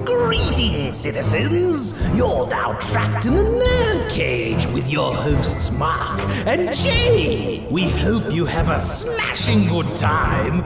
Greetings, citizens! You're now trapped in the nerd cage with your hosts Mark and Jay. We hope you have a smashing good time.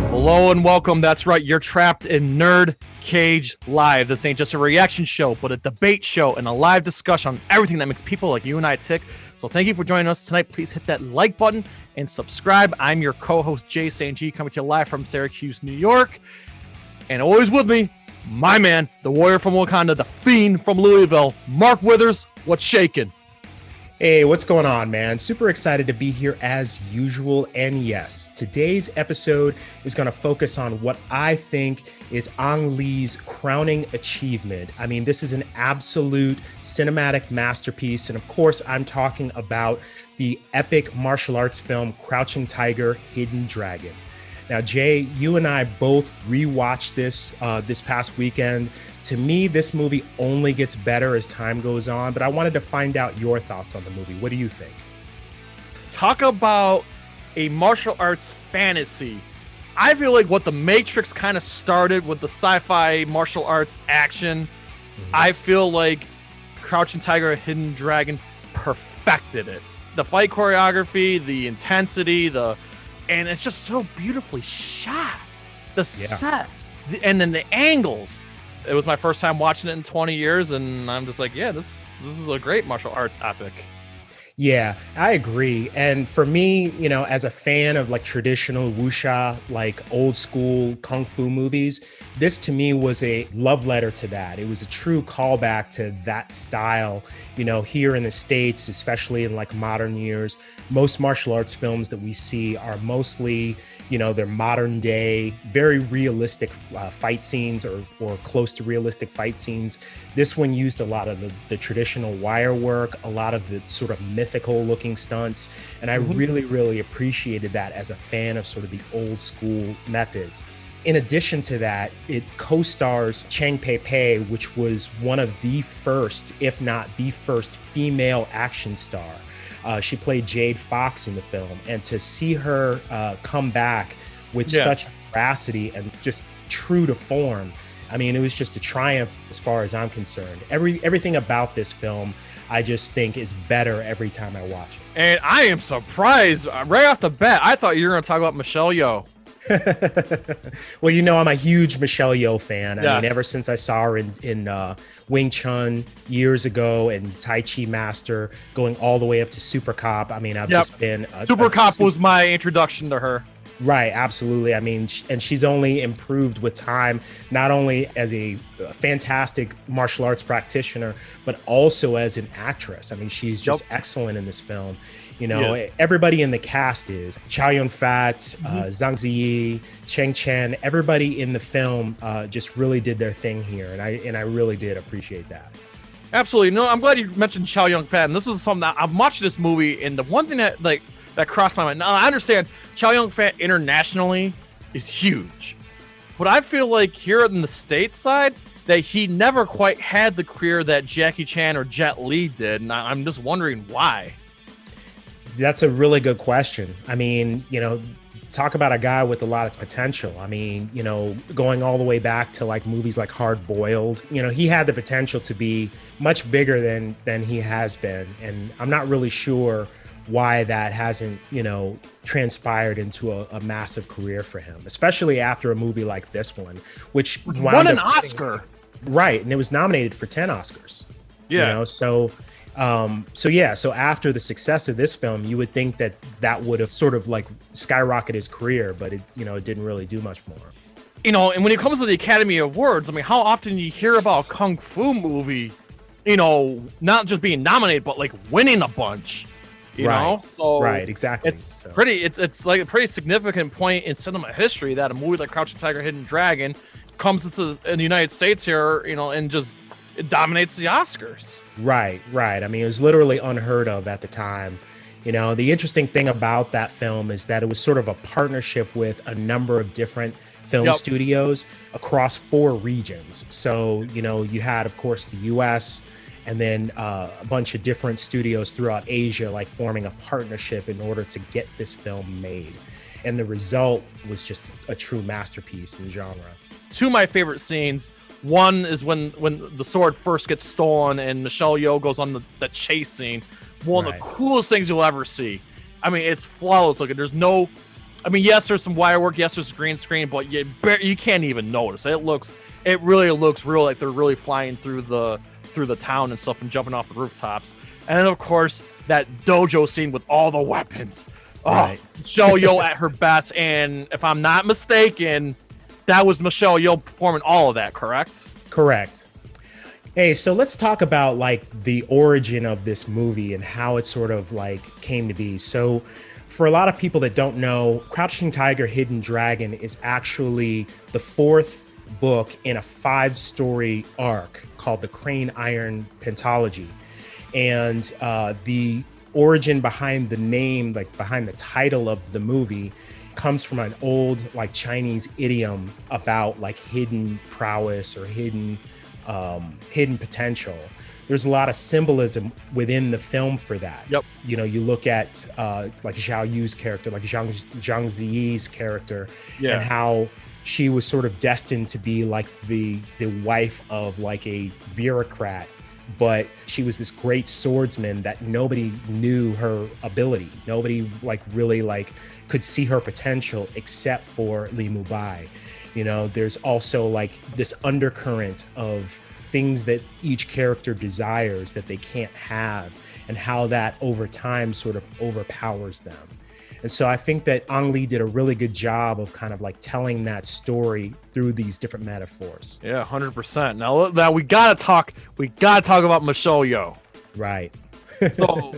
Hello and welcome. That's right, you're trapped in Nerd Cage Live. This ain't just a reaction show, but a debate show and a live discussion on everything that makes people like you and I tick. So thank you for joining us tonight. Please hit that like button and subscribe. I'm your co-host, Jay St. G, coming to you live from Syracuse, New York. And always with me, my man, the warrior from Wakanda, the fiend from Louisville, Mark Withers. What's shaking? Hey, what's going on, man? Super excited to be here as usual. And yes, today's episode is going to focus on what I think is Ang Lee's crowning achievement. I mean, this is an absolute cinematic masterpiece. And of course, I'm talking about the epic martial arts film, Crouching Tiger, Hidden Dragon. Now, Jay, you and I both rewatched this past weekend. To me, this movie only gets better as time goes on, but I wanted to find out your thoughts on the movie. What do you think? Talk about a martial arts fantasy. I feel like what The Matrix kind of started with the sci-fi martial arts action, I feel like Crouching Tiger, Hidden Dragon perfected it. The fight choreography, the intensity, and it's just so beautifully shot. The set, and then the angles. It was my first time watching it in 20 years, and I'm just like, yeah, this is a great martial arts epic. Yeah, I agree. And for me, you know, as a fan of like traditional wuxia, like old school kung fu movies, this to me was a love letter to that. It was a true callback to that style. You know, here in the States, especially in like modern years, most martial arts films that we see are mostly, you know, they're modern day, very realistic fight scenes or close to realistic fight scenes. This one used a lot of the traditional wire work, a lot of the sort of mythical looking stunts. And I really appreciated that as a fan of sort of the old school methods. In addition to that, it co-stars Chang Pei Pei, which was one of the first, if not the first, female action star. She played Jade Fox in the film, and to see her come back with such veracity and just true to form, I mean, it was just a triumph as far as I'm concerned. Everything about this film, I just think is better every time I watch it. And I am surprised right off the bat. I thought you were going to talk about Michelle Yeoh. Well, you know, I'm a huge Michelle Yeoh fan. I Yes. mean, ever since I saw her in Wing Chun years ago and Tai Chi Master, going all the way up to Super Cop. I mean, I've just been Super Cop was my introduction to her. Right, absolutely. I mean, and she's only improved with time, not only as a fantastic martial arts practitioner, but also as an actress. I mean, she's just excellent in this film. You know, everybody in the cast is Chow Yun-fat, Zhang Ziyi, Cheng Chen. Everybody in the film just really did their thing here, and I really did appreciate that. Absolutely. No, I'm glad you mentioned Chow Yun-fat. And this is something that I've watched this movie, and the one thing that crossed my mind. Now, I understand Chow Yun-fat internationally is huge, but I feel like here in the States side that he never quite had the career that Jackie Chan or Jet Li did, and I'm just wondering why. That's a really good question. I mean, you know, talk about a guy with a lot of potential. I mean, you know, going all the way back to like movies like Hard Boiled, you know, he had the potential to be much bigger than he has been. And I'm not really sure why that hasn't, you know, transpired into a massive career for him, especially after a movie like this one, which won an Oscar. Right. And it was nominated for 10 Oscars. Yeah. You know, so after the success of this film, you would think that would have sort of like skyrocketed his career, but it didn't really do much more. You know, and when it comes to the Academy Awards, I mean, how often do you hear about a kung fu movie, you know, not just being nominated, but like winning a bunch, you know? So right, exactly. It's like a pretty significant point in cinema history that a movie like Crouching Tiger, Hidden Dragon comes in the United States here, you know, and just it dominates the Oscars. Right. I mean, it was literally unheard of at the time. You know, the interesting thing about that film is that it was sort of a partnership with a number of different film studios across 4 regions. So, you know, you had, of course, the US, and then a bunch of different studios throughout Asia, like forming a partnership in order to get this film made. And the result was just a true masterpiece in the genre. Two of my favorite scenes. One is when the sword first gets stolen and Michelle Yeoh goes on the chase scene. One of the coolest things you'll ever see. I mean, it's flawless looking. There's no, I mean, yes, there's some wire work. Yes, there's green screen, but you can't even notice. It really looks real, like they're really flying through the town and stuff and jumping off the rooftops. And then, of course, that dojo scene with all the weapons. Oh, Michelle Yeoh at her best. And if I'm not mistaken, that was Michelle Yeoh performing all of that, correct? Correct. Hey, so let's talk about like the origin of this movie and how it sort of like came to be. So for a lot of people that don't know, Crouching Tiger, Hidden Dragon is actually the fourth book in a 5-story arc called the Crane Iron Pentalogy. And the origin behind the name, like behind the title of the movie, comes from an old like Chinese idiom about like hidden prowess or hidden potential. There's a lot of symbolism within the film for that. Yep. You know, you look at like Zhao Yu's character, like Zhang Ziyi's character, and how she was sort of destined to be like the wife of like a bureaucrat, but she was this great swordsman that nobody knew her ability. Nobody like really like could see her potential except for Li Mubai. You know, there's also like this undercurrent of things that each character desires that they can't have, and how that over time sort of overpowers them. And so I think that Ang Lee did a really good job of kind of like telling that story through these different metaphors. Yeah, 100%. Now we gotta talk about Michelle Yeoh. Right. So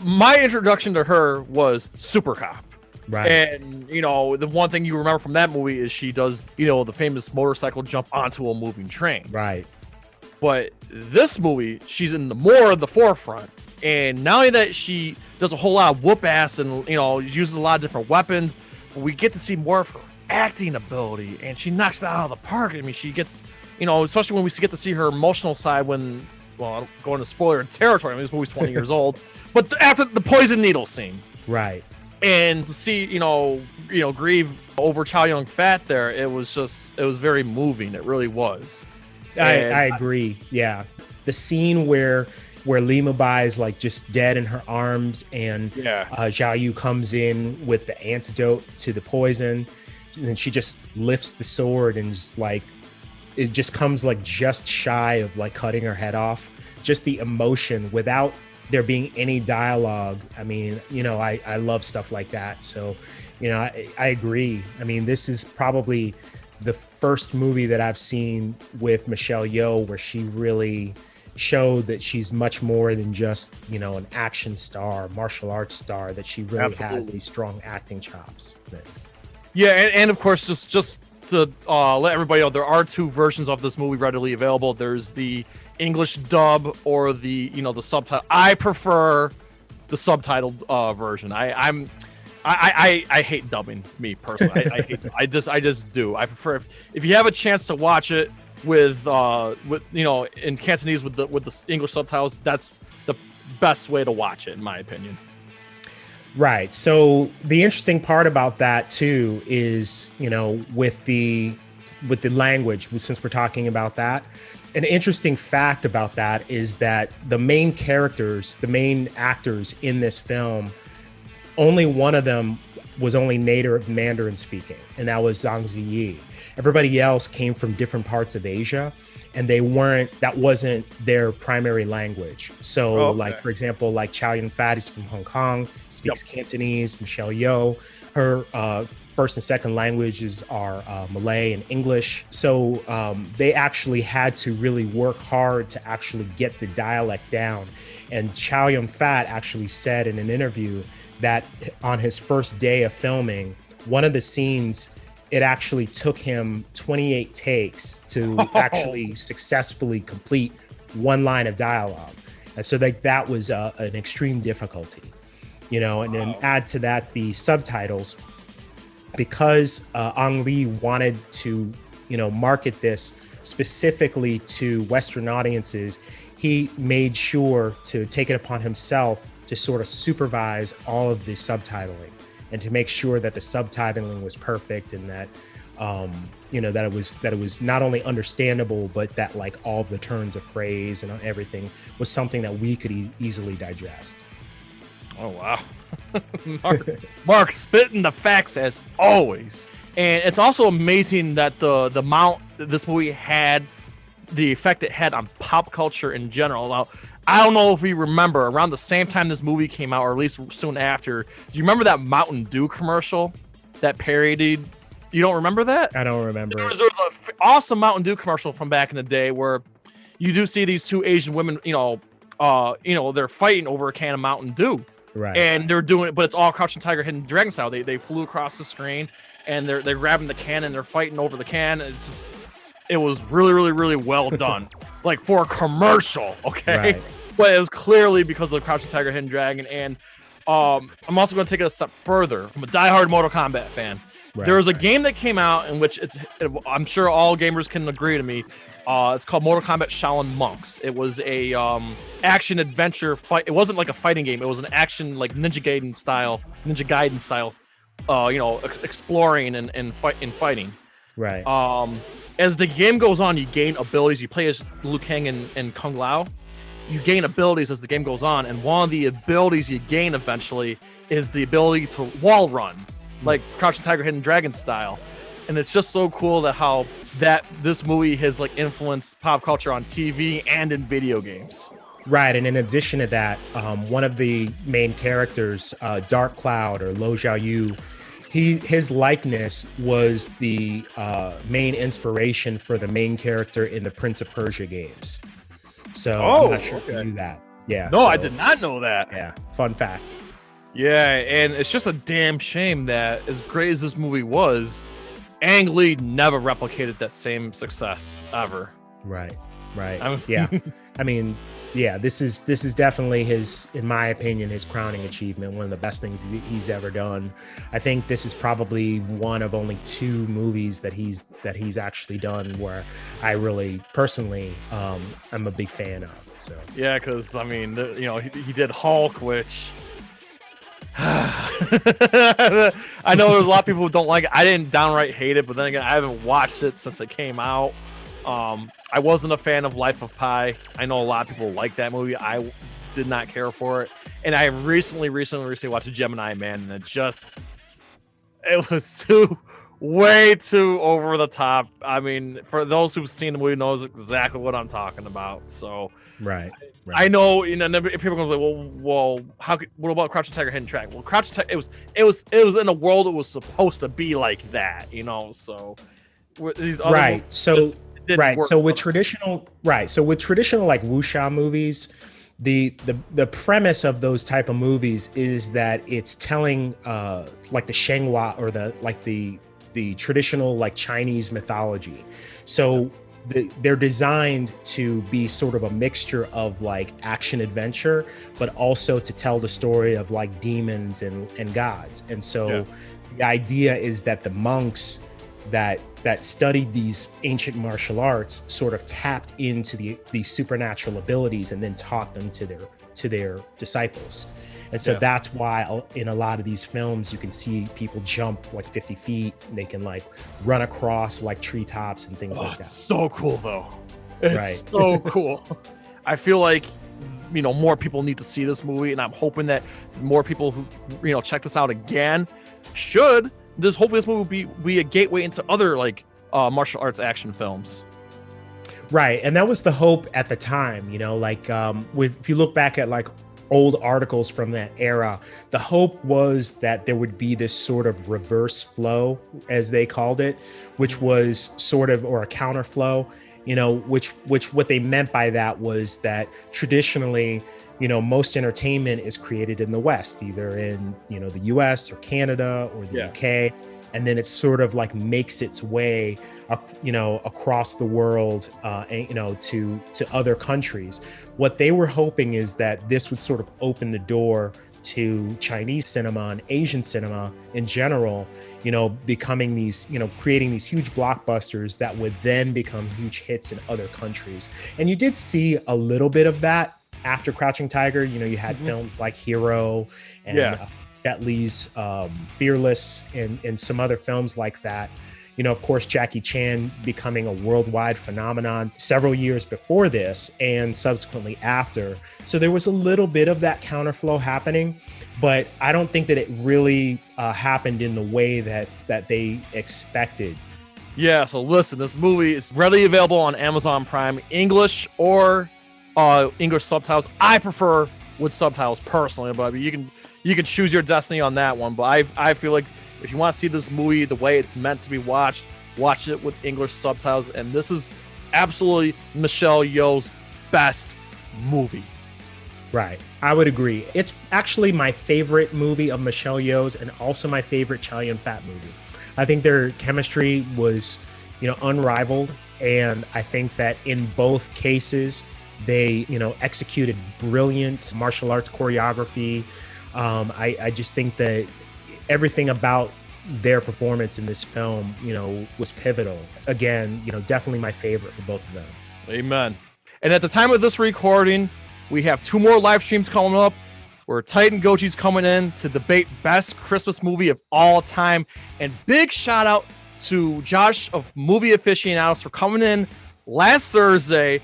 my introduction to her was Super Cop. Right. And, you know, the one thing you remember from that movie is she does, you know, the famous motorcycle jump onto a moving train. Right. But this movie, she's in more of the forefront. And not only that, she does a whole lot of whoop ass and, you know, uses a lot of different weapons, but we get to see more of her acting ability, and she knocks it out of the park. I mean, she gets, you know, especially when we get to see her emotional side when, well, I don't go into spoiler territory. I mean, this movie's 20 years old, but after the poison needle scene. Right. And to see, you know, grieve over Chow Yun-fat there, it was very moving. It really was. I agree. Yeah. The scene where Li Mubai is like just dead in her arms, and Zhao Yu comes in with the antidote to the poison, and then she just lifts the sword and just like, it just comes like just shy of like cutting her head off. Just the emotion without there being any dialogue. I mean, you know, I love stuff like that. So, you know, I agree. I mean, this is probably the first movie that I've seen with Michelle Yeoh where she really showed that she's much more than just, you know, an action star, martial arts star, that she really has these strong acting chops. Things. Yeah, and of course, just to let everybody know, there are two versions of this movie readily available. There's the English dub or the, you know, the subtitle. I prefer the subtitled version. I hate dubbing, me personally. I hate I just do. I prefer if you have a chance to watch it with you know, in Cantonese with the English subtitles, that's the best way to watch it, in my opinion. Right. So the interesting part about that too is, you know, with the language, since we're talking about that, an interesting fact about that is that the main characters, the main actors in this film, only one of them was only native Mandarin speaking, and that was Zhang Ziyi. Everybody else came from different parts of Asia, and that wasn't their primary language. So like, for example, like Chow Yun-fat is from Hong Kong, speaks Cantonese. Michelle Yeoh, her first and second languages are Malay and English. So they actually had to really work hard to actually get the dialect down. And Chow Yun-fat actually said in an interview that on his first day of filming, one of the scenes, it actually took him 28 takes to actually successfully complete one line of dialogue. And so that was an extreme difficulty, you know. And then add to that the subtitles, because Ang Lee wanted to, you know, market this specifically to Western audiences. he made sure to take it upon himself to sort of supervise all of the subtitling and to make sure that the subtitling was perfect and that that it was not only understandable, but that like all the turns of phrase and everything was something that we could easily digest. Oh, wow. Mark spitting the facts as always. And it's also amazing that the amount this movie had, the effect it had on pop culture in general. Now, I don't know if we remember around the same time this movie came out, or at least soon after. Do you remember that Mountain Dew commercial that parodied? You don't remember that? I don't remember. There was an awesome Mountain Dew commercial from back in the day where you do see these two Asian women, they're fighting over a can of Mountain Dew. Right. And they're doing it, but it's all Crouching Tiger, Hidden Dragon style. They flew across the screen and they're grabbing the can and they're fighting over the can. It was really, really, really well done. Like for a commercial, okay? Right. But it was clearly because of Crouching Tiger, Hidden Dragon. And I'm also going to take it a step further. I'm a diehard Mortal Kombat fan. Right, there was a game that came out in which I'm sure all gamers can agree to me. It's called Mortal Kombat Shaolin Monks. It was a action adventure fight. It wasn't like a fighting game. It was an action like Ninja Gaiden style, exploring and fighting. Right. As the game goes on, you gain abilities. You play as Liu Kang and Kung Lao. You gain abilities as the game goes on, and one of the abilities you gain eventually is the ability to wall run, like Crouching Tiger, Hidden Dragon style. And it's just so cool that this movie has like influenced pop culture on TV and in video games. Right, and in addition to that, one of the main characters, Dark Cloud or Lo Xiaoyu, his likeness was the main inspiration for the main character in the Prince of Persia games. So I'm not sure if you knew that. Yeah. No, I did not know that. Yeah, fun fact. Yeah, and it's just a damn shame that as great as this movie was, Ang Lee never replicated that same success ever. Right. Yeah. I mean, yeah, this is definitely in my opinion, his crowning achievement. One of the best things he's ever done. I think this is probably one of only 2 movies that he's actually done where I really personally I'm a big fan of. So yeah, because I mean, he did Hulk, which. I know there's a lot of people who don't like it. I didn't downright hate it, but then again, I haven't watched it since it came out. I wasn't a fan of Life of Pi. I know a lot of people like that movie. I did not care for it. And I recently watched Gemini Man, and it was way too over the top. I mean, for those who've seen the movie knows exactly what I'm talking about. So right. I know, people are going to say, well, what about Crouching Tiger, Hidden Dragon? Well, Crouching Tiger, it was in a world that was supposed to be like that, so these other right. So right. So with well. traditional like wuxia movies, the premise of those type of movies is that it's telling like the Shenhua or the traditional like Chinese mythology. So they're designed to be sort of a mixture of like action adventure, but also to tell the story of like demons and gods. And so the idea is that the monks that studied these ancient martial arts sort of tapped into these supernatural abilities and then taught them to their disciples. And so that's why in a lot of these films, you can see people jump like 50 feet. And they can like run across like treetops and things like that. It's so cool though. It's so cool. I feel like, more people need to see this movie, and I'm hoping that more people who, check this out again hopefully this movie will be a gateway into other like martial arts action films. Right. And that was the hope at the time, if you look back at like old articles from that era, the hope was that there would be this sort of reverse flow, as they called it, which was sort of, or a counter flow, which what they meant by that was that traditionally, most entertainment is created in the West, either in, the US or Canada or the UK. And then it sort of like makes its way, across the world, to other countries. What they were hoping is that this would sort of open the door to Chinese cinema and Asian cinema in general, becoming these, creating these huge blockbusters that would then become huge hits in other countries. And you did see a little bit of that after Crouching Tiger. You had films like Hero and Jet Li's Fearless and some other films like that. Of course, Jackie Chan becoming a worldwide phenomenon several years before this and subsequently after. So there was a little bit of that counterflow happening, but I don't think that it really happened in the way that they expected. Yeah, so listen, this movie is readily available on Amazon Prime, English or English subtitles. I prefer with subtitles personally, but you can choose your destiny on that one. But I feel like if you want to see this movie the way it's meant to be watched, watch it with English subtitles. And this is absolutely Michelle Yeoh's best movie. Right. I would agree. It's actually my favorite movie of Michelle Yeoh's and also my favorite Chow Yun-fat movie. I think their chemistry was, unrivaled. And I think that in both cases, they, executed brilliant martial arts choreography. I just think that everything about their performance in this film, was pivotal. Again, definitely my favorite for both of them. Amen. And at the time of this recording, we have 2 more live streams coming up where Titan Gochi's coming in to debate best Christmas movie of all time. And big shout out to Josh of Movie Aficionados for coming in last Thursday.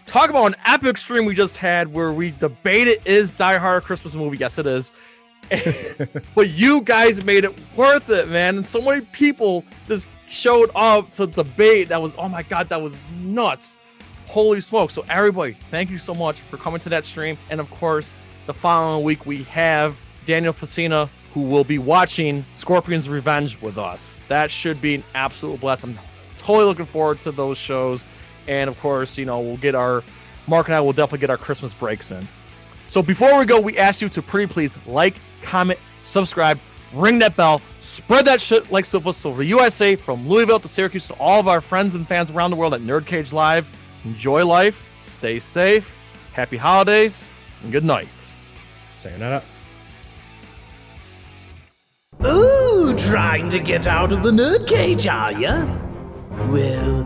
Talk about an epic stream we just had where we debated, is Die Hard a Christmas movie? Yes, it is. But you guys made it worth it, man. And so many people just showed up to debate. That was, oh my God, that was nuts. Holy smoke. So everybody, thank you so much for coming to that stream. And of course, the following week we have Daniel Pacina, who will be watching Scorpion's Revenge with us. That should be an absolute blast. I'm totally looking forward to those shows. And of course, we'll get Mark and I will definitely get our Christmas breaks in. So before we go, we ask you to pretty please like, comment, subscribe, ring that bell, spread that shit like syphilis over USA, from Louisville to Syracuse, to all of our friends and fans around the world at NerdCage Live. Enjoy life, stay safe, happy holidays, and good night. Sayonara. Ooh, trying to get out of the NerdCage, are ya? Well,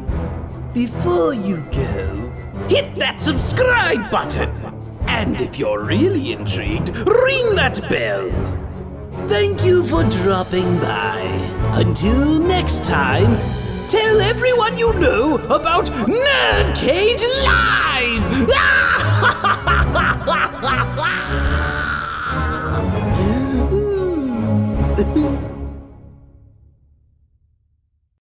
before you go, hit that subscribe button. And if you're really intrigued, ring that bell. Thank you for dropping by. Until next time, tell everyone you know about NerdCage Live!